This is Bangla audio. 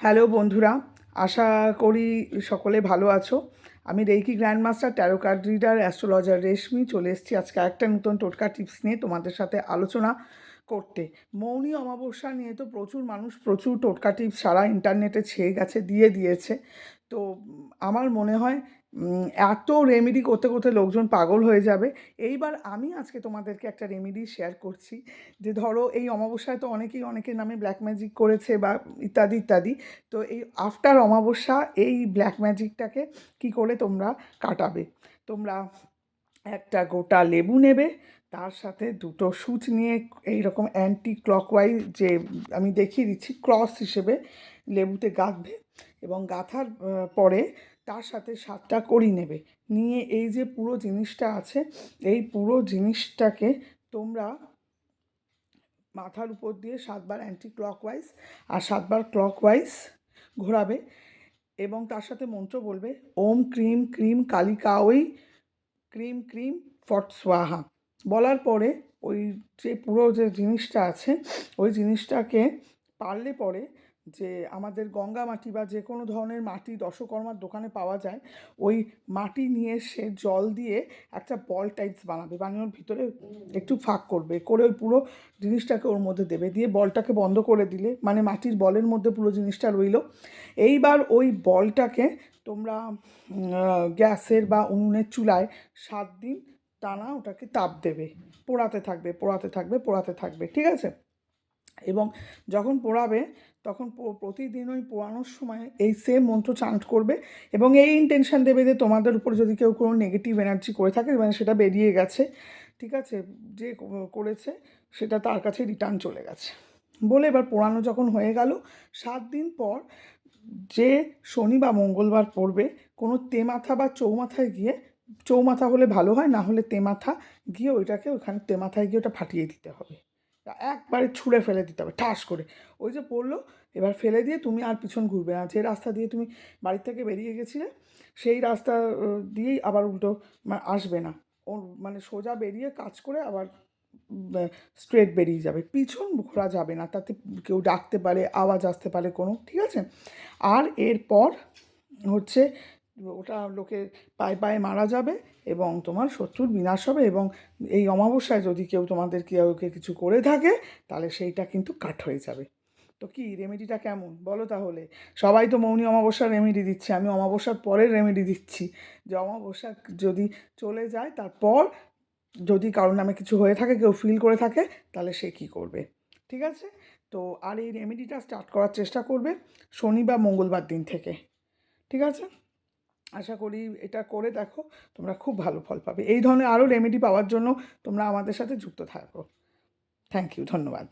হ্যালো বন্ধুরা, আশা করি সকলে ভালো আছো। আমি reiki grandmaster tarot card reader astrologer Reshmi চলে এসেছি আজকে একটা নতুন টোটকা টিপস নিয়ে তোমাদের সাথে আলোচনা করতে। মৌনী অমাবস্যা নিয়ে তো প্রচুর মানুষ প্রচুর টোটকা টিপস সারা ইন্টারনেটে ছেয়ে গেছে, দিয়েছে। তো আমার মনে হয় এত রেমেডি করতে করতে লোকজন পাগল হয়ে যাবে। এইবার আমি আজকে তোমাদেরকে একটা রেমেডি শেয়ার করছি, যে ধরো এই অমাবস্যায় তো অনেকের নামে ব্ল্যাক ম্যাজিক করেছে বা ইত্যাদি ইত্যাদি। তো এই আফটার অমাবস্যা এই ব্ল্যাক ম্যাজিকটাকে কি করে তোমরা কাটাবে। তোমরা একটা গোটা লেবু নেবে, তার সাথে দুটো সুচ নিয়ে এইরকম অ্যান্টি ক্লকওয়াইজ, যে আমি দেখিয়ে দিচ্ছি ক্রস হিসেবে লেবুতে গাঁথবে, এবং গাঁথার পরে তার সাথে 7টা কড়ি নেবে। নিয়ে এই যে পুরো জিনিসটা আছে, এই পুরো জিনিসটাকে তোমরা মাথার উপর দিয়ে 7বার অ্যান্টি ক্লকওয়াইজ আর 7বার ক্লকওয়াইজ ঘোরাবে, এবং তার সাথে মন্ত্র বলবে ওম ক্রিম ক্রিম কালিকাওই ক্রিম ক্রিম ফট সোয়াহা। বলার পরে ওই যে পুরো যে জিনিসটা আছে ওই জিনিসটাকে পারলে পরে, যে আমাদের গঙ্গা মাটি বা যে কোনো ধরনের মাটি দশকর্মার দোকানে পাওয়া যায়, ওই মাটি নিয়ে সে জল দিয়ে একটা বল টাইপস বানাবে, বানিয়ে ওর ভিতরে একটু ফাঁক করবে, করে ওই পুরো জিনিসটাকে ওর মধ্যে দেবে, দিয়ে বলটাকে বন্ধ করে দিলে মানে মাটির বলের মধ্যে পুরো জিনিসটা রইল। এইবার ওই বলটাকে তোমরা গ্যাসের বা উনুনের চুলায় 7 দিন টানা ওটাকে তাপ দেবে, পোড়াতে থাকবে, ঠিক আছে। এবং যখন পোড়াবে তখন প্রতিদিন ওই পোড়ানোর সময় এই সেম মন্ত্র চান্ট করবে, এবং এই ইন্টেনশন দেবে যে তোমাদের উপর যদি কেউ কোনো নেগেটিভ এনার্জি করে থাকে মানে সেটা বেরিয়ে গেছে, ঠিক আছে, যে করেছে সেটা তার কাছে রিটার্ন চলে গেছে বলে। এবার পোড়ানো যখন হয়ে গেল 7 দিন পর, যে শনি বা মঙ্গলবার পড়বে, কোনো তেমাথা বা চৌমাথায় গিয়ে, চৌমাথা হলে ভালো হয়, না হলে তেমাথা গিয়ে ওইটাকে ওখানে তেমাথায় গিয়ে ওটা ফাটিয়ে দিতে হবে, একবারে ছুঁড়ে ফেলে দিতে হবে ঠাস করে। ওই যে পড়লো, এবার ফেলে দিয়ে তুমি আর পিছন ঘুরবে না, যে রাস্তা দিয়ে তুমি বাড়ির থেকে বেরিয়ে গেছিলে সেই রাস্তা দিয়েই আবার উল্টো আসবে না, ওর মানে সোজা বেরিয়ে কাজ করে আবার স্ট্রেট বেরিয়ে যাবে, পিছন ঘোরা যাবে না, তাতে কেউ ডাকতে পারে, আওয়াজ আসতে পারে কোনো, ঠিক আছে। আর এরপর হচ্ছে ওটা লোকে পায়ে পায়ে মারা যাবে এবং তোমার শত্রুর বিনাশ হবে, এবং এই অমাবস্যায় যদি কেউ তোমাদের কেউকে কিছু করে থাকে তাহলে সেইটা কিন্তু কাট হয়ে যাবে। তো কি রেমেডিটা কেমন বলো তাহলে? সবাই তো মৌনী অমাবস্যার রেমেডি দিচ্ছে, আমি অমাবস্যার পরের রেমেডি দিচ্ছি, যে অমাবস্যা যদি চলে যায় তারপর যদি কারোর নামে কিছু হয়ে থাকে, কেউ ফিল করে থাকে, তাহলে সে কী করবে, ঠিক আছে। তো আর এই রেমেডিটা স্টার্ট করার চেষ্টা করবে শনি বা মঙ্গলবার দিন থেকে, ঠিক আছে। আশা করি এটা করে দেখো, তোমরা খুব ভালো ফল পাবে। এই ধরনের আরও রেমেডি পাওয়ার জন্য তোমরা আমাদের সাথে যুক্ত থাকো। থ্যাংক ইউ, ধন্যবাদ।